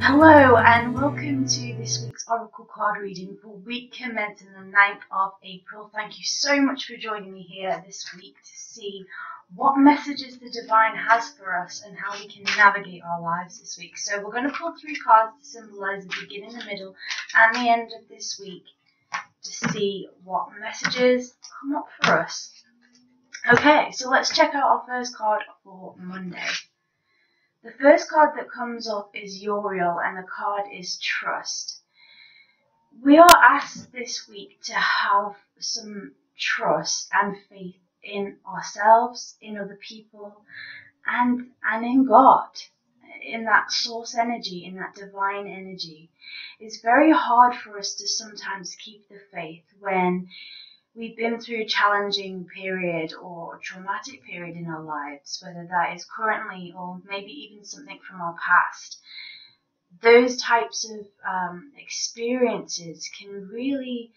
Hello and welcome to this week's Oracle card reading for week commencing the 9th of April. Thank you so much for joining me here this week to see what messages the Divine has for us and how we can navigate our lives this week. So we're going to pull 3 cards to symbolise the beginning, the middle and the end of this week to see what messages come up for us. Okay, so let's check out our first card for Monday. The first card that comes up is Jophiel, and the card is Trust. We are asked this week to have some trust and faith in ourselves, in other people, and in God, in that source energy, in that divine energy. It's very hard for us to sometimes keep the faith when we've been through a challenging period or a traumatic period in our lives, whether that is currently or maybe even something from our past. Those types of experiences can really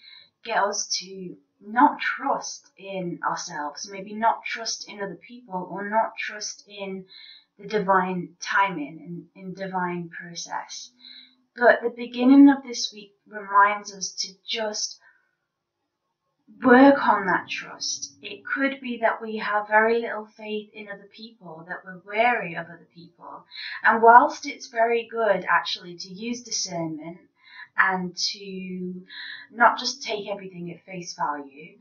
get us to not trust in ourselves, maybe not trust in other people, or not trust in the divine timing and in divine process. But the beginning of this week reminds us to just work on that trust. It could be that we have very little faith in other people, that we're wary of other people. And whilst it's very good actually to use discernment and to not just take everything at face value,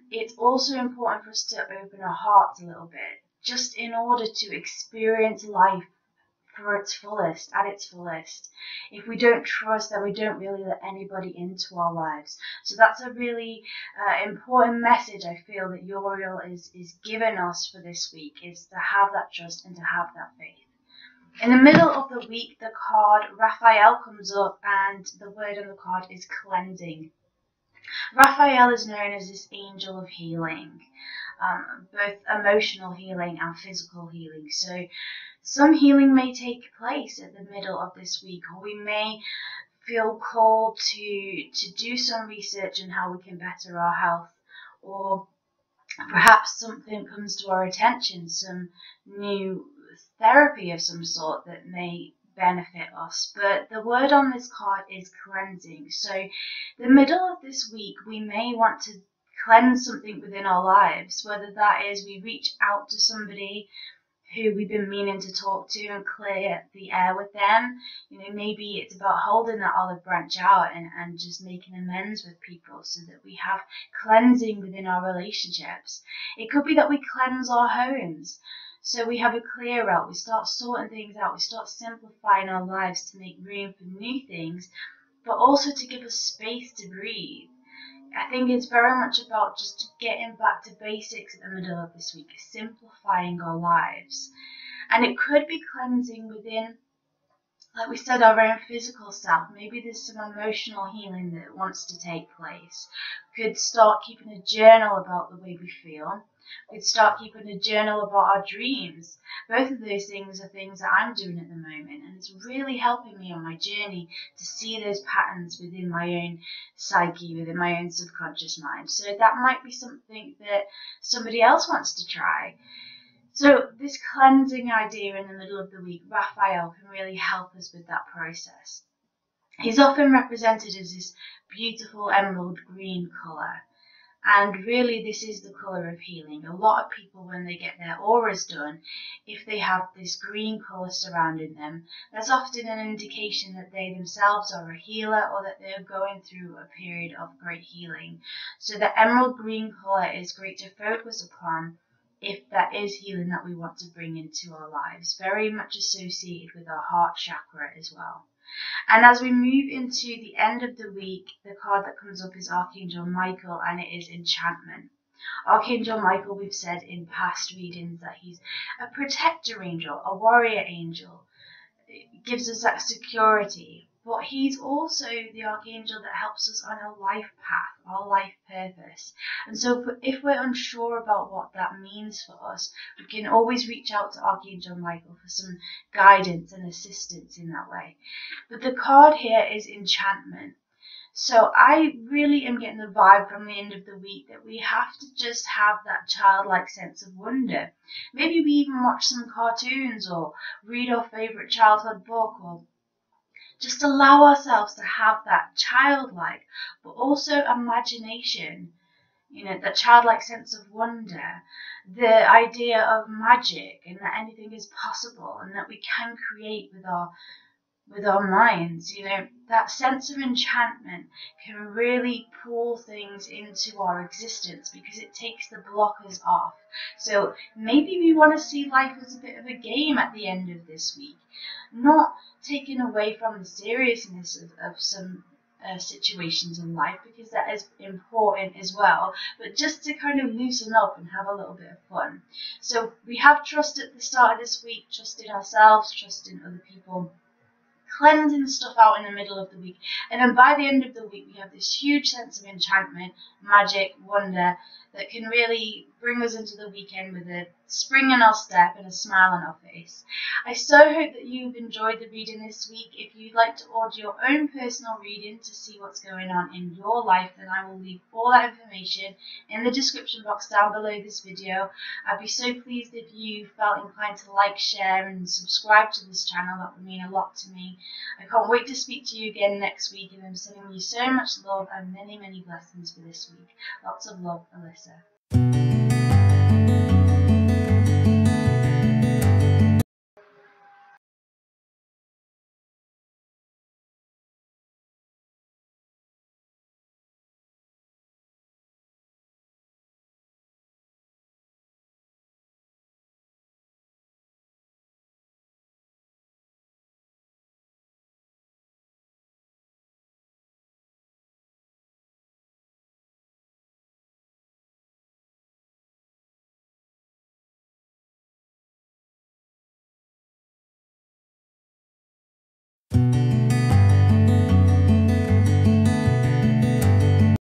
it's also important for us to open our hearts a little bit, just in order to experience life for its fullest, at its fullest. If we don't trust, then we don't really let anybody into our lives. So that's a really important message I feel that Jophiel is giving us for this week, is to have that trust and to have that faith. In the middle of the week, the card Raphael comes up, and the word on the card is cleansing. Raphael is known as this angel of healing, both emotional healing and physical healing. So some healing may take place at the middle of this week, or we may feel called to do some research on how we can better our health, or perhaps something comes to our attention, some new therapy of some sort that may benefit us. But the word on this card is cleansing. So the middle of this week, we may want to cleanse something within our lives, whether that is we reach out to somebody who we've been meaning to talk to and clear the air with them. You know, maybe it's about holding that olive branch out and just making amends with people so that we have cleansing within our relationships. It could be that we cleanse our homes. So we have a clear out, we start sorting things out, we start simplifying our lives to make room for new things, but also to give us space to breathe. I think it's very much about just getting back to basics at the middle of this week, simplifying our lives. And it could be cleansing within, like we said, our own physical self. Maybe there's some emotional healing that wants to take place. We could start keeping a journal about the way we feel. We could start keeping a journal about our dreams. Both of those things are things that I'm doing at the moment, and it's really helping me on my journey to see those patterns within my own psyche, within my own subconscious mind. So that might be something that somebody else wants to try. So this cleansing idea in the middle of the week, Raphael can really help us with that process. He's often represented as this beautiful emerald green colour. And really, this is the colour of healing. A lot of people, when they get their auras done, if they have this green colour surrounding them, that's often an indication that they themselves are a healer, or that they're going through a period of great healing. So the emerald green colour is great to focus upon if that is healing that we want to bring into our lives. Very much associated with our heart chakra as well. And as we move into the end of the week, the card that comes up is Archangel Michael, and it is enchantment. Archangel Michael, we've said in past readings that he's a protector angel, a warrior angel. It gives us that security. But he's also the archangel that helps us on our life path, our life purpose. And so if we're unsure about what that means for us, we can always reach out to Archangel Michael for some guidance and assistance in that way. But the card here is enchantment. So I really am getting the vibe from the end of the week that we have to just have that childlike sense of wonder. Maybe we even watch some cartoons or read our favourite childhood book, or just allow ourselves to have that childlike, but also imagination, that childlike sense of wonder, the idea of magic and that anything is possible and that we can create with our minds. That sense of enchantment can really pull things into our existence because it takes the blockers off. So maybe we want to see life as a bit of a game at the end of this week, not taken away from the seriousness of some situations in life, because that is important as well, but just to kind of loosen up and have a little bit of fun. So we have trust at the start of this week, trust in ourselves, trust in other people, cleansing stuff out in the middle of the week, and then by the end of the week we have this huge sense of enchantment, magic, wonder that can really bring us into the weekend with a spring in our step and a smile on our face. I so hope that you've enjoyed the reading this week. If you'd like to order your own personal reading to see what's going on in your life, then I will leave all that information in the description box down below this video. I'd be so pleased if you felt inclined to like, share and subscribe to this channel. That would mean a lot to me. I can't wait to speak to you again next week, and I'm sending you so much love and many, many blessings for this week. Lots of love, Alyssa.